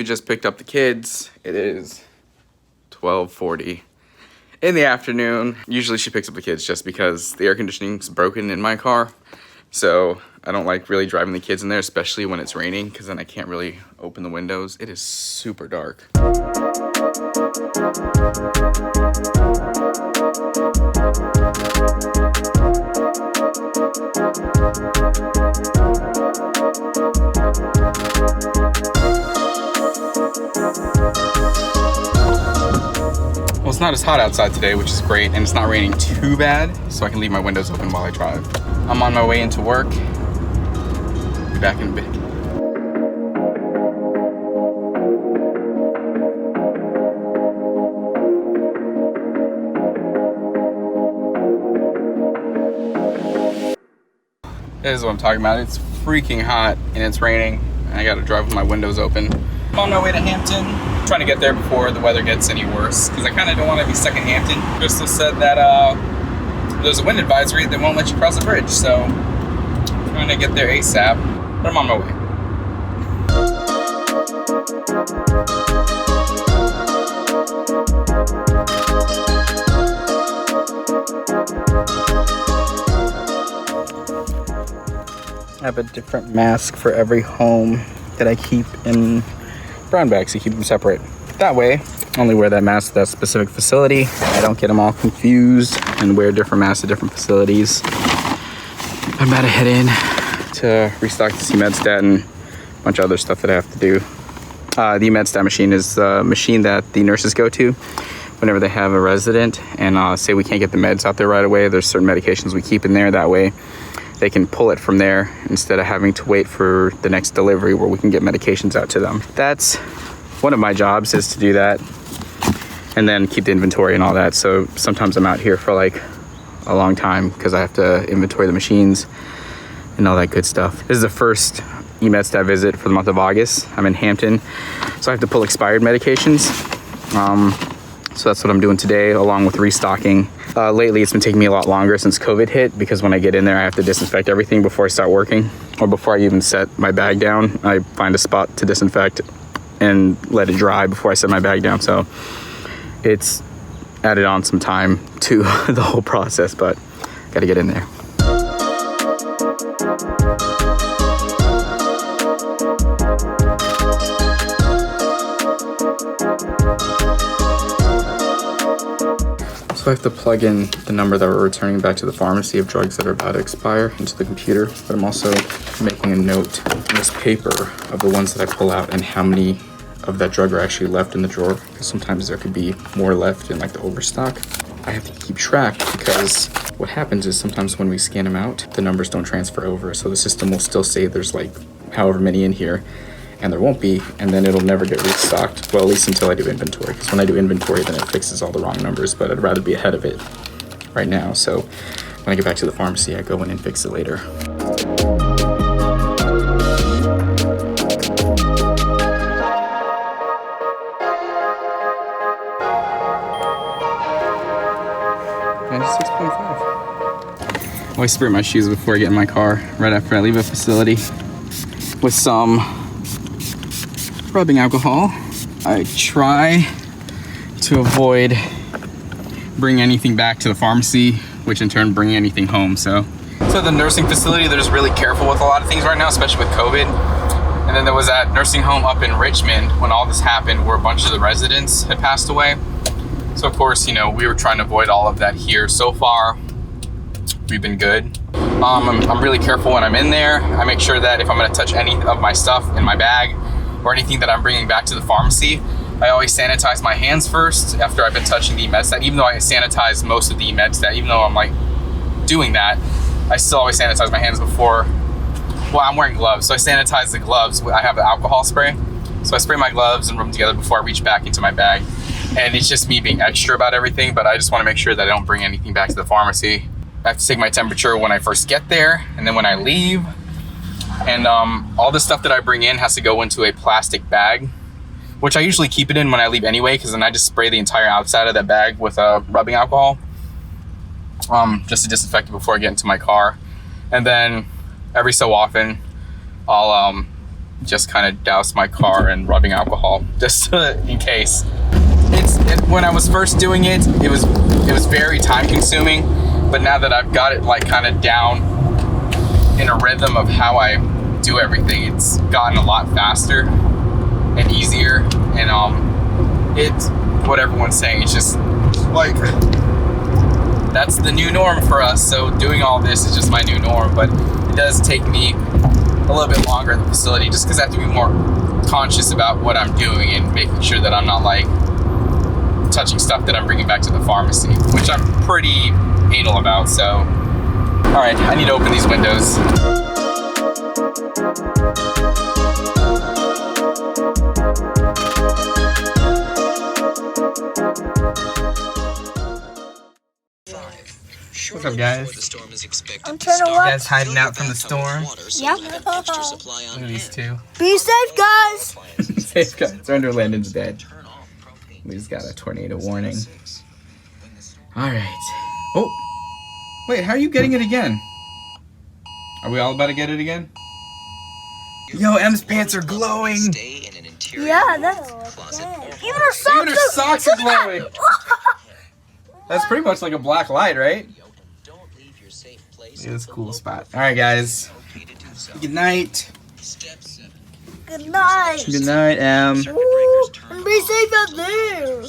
Eva just picked up the kids. It is 12:40 in the afternoon. Usually she picks up the kids just because the air conditioning's broken in my car. So I don't like really driving the kids in there, especially when it's raining, because then I can't really open the windows. It is super dark. Well, it's not as hot outside today, which is great, and it's not raining too bad, so I can leave my windows open while I drive. I'm on my way into work. Be back in a bit. This is what I'm talking about. It's freaking hot and it's raining, and I gotta drive with my windows open. I'm on my way to Hampton. I'm trying to get there before the weather gets any worse, because I kind of don't want to be stuck in Hampton. Crystal said that there's a wind advisory that won't let you cross the bridge, so I'm trying to get there ASAP, but I'm on my way. I have a different mask for every home that I keep in brown bags to keep them separate. That way, I only wear that mask to that specific facility. I don't get them all confused and wear different masks at different facilities. I'm about to head in to restock the eMedstat and a bunch of other stuff that I have to do. The eMedstat machine is the machine that the nurses go to whenever they have a resident and say we can't get the meds out there right away. There's certain medications we keep in there. That way they can pull it from there instead of having to wait for the next delivery where we can get medications out to them. That's one of my jobs, is to do that and then keep the inventory and all that. So sometimes I'm out here for like a long time because I have to inventory the machines and all that good stuff. This is the first eMedstat visit for the month of August. I'm in Hampton, so I have to pull expired medications. So that's what I'm doing today, along with restocking. Lately, it's been taking me a lot longer since COVID hit, because when I get in there, I have to disinfect everything before I start working, or before I even set my bag down. I find a spot to disinfect and let it dry before I set my bag down. So it's added on some time to the whole process, but gotta get in there. So I have to plug in the number that we're returning back to the pharmacy of drugs that are about to expire into the computer, but I'm also making a note in this paper of the ones that I pull out and how many of that drug are actually left in the drawer, because sometimes there could be more left in like the overstock. I have to keep track, because what happens is sometimes when we scan them out, the numbers don't transfer over, so the system will still say there's like however many in here, and there won't be, and then it'll never get restocked. Well, at least until I do inventory, because when I do inventory, then it fixes all the wrong numbers, but I'd rather be ahead of it right now. So when I get back to the pharmacy, I go in and fix it later. And 6.5. I always spray my shoes before I get in my car, right after I leave a facility, with some rubbing alcohol. I try to avoid bringing anything back to the pharmacy, which in turn bring anything home. So the nursing facility, they're just really careful with a lot of things right now, especially with COVID. And then there was that nursing home up in Richmond when all this happened, where a bunch of the residents had passed away. So of course, you know, we were trying to avoid all of that here. So far, we've been good. I'm really careful when I'm in there. I make sure that if I'm gonna touch any of my stuff in my bag or anything that I'm bringing back to the pharmacy, I always sanitize my hands first after I've been touching the eMedstat. Even though I sanitize most of the eMedstat, even though I'm like doing that, I still always sanitize my hands before. Well, I'm wearing gloves, so I sanitize the gloves. I have the alcohol spray, so I spray my gloves and rub them together before I reach back into my bag. And it's just me being extra about everything, but I just want to make sure that I don't bring anything back to the pharmacy. I have to take my temperature when I first get there, and then when I leave. And all the stuff that I bring in has to go into a plastic bag, which I usually keep it in when I leave anyway, because then I just spray the entire outside of that bag with rubbing alcohol, just to disinfect it before I get into my car. And then every so often, I'll just kind of douse my car in rubbing alcohol, just in case. When I was first doing it, it was very time consuming, but now that I've got it like kind of down in a rhythm of how I do everything, it's gotten a lot faster and easier, and it's what everyone's saying, it's just like that's the new norm for us. So doing all this is just my new norm, but it does take me a little bit longer in the facility just because I have to be more conscious about what I'm doing and making sure that I'm not like touching stuff that I'm bringing back to the pharmacy, which I'm pretty anal about. So all right, I need to open these windows. What's up, guys? I'm trying to watch. You guys hiding out from the storm? Yep. Look at these two. Be safe, guys. Safe, guys. They're under Landon's bed. We just got a tornado warning. All right. Oh, wait, how are you getting it again? Are we all about to get it again? Yo, M's pants are glowing. Yeah, that's even her socks. Even her socks are glowing. That's pretty much like a black light, right? It is a cool spot. All right, guys. Good night. Good night. Good night, Em. Ooh, and be safe out there.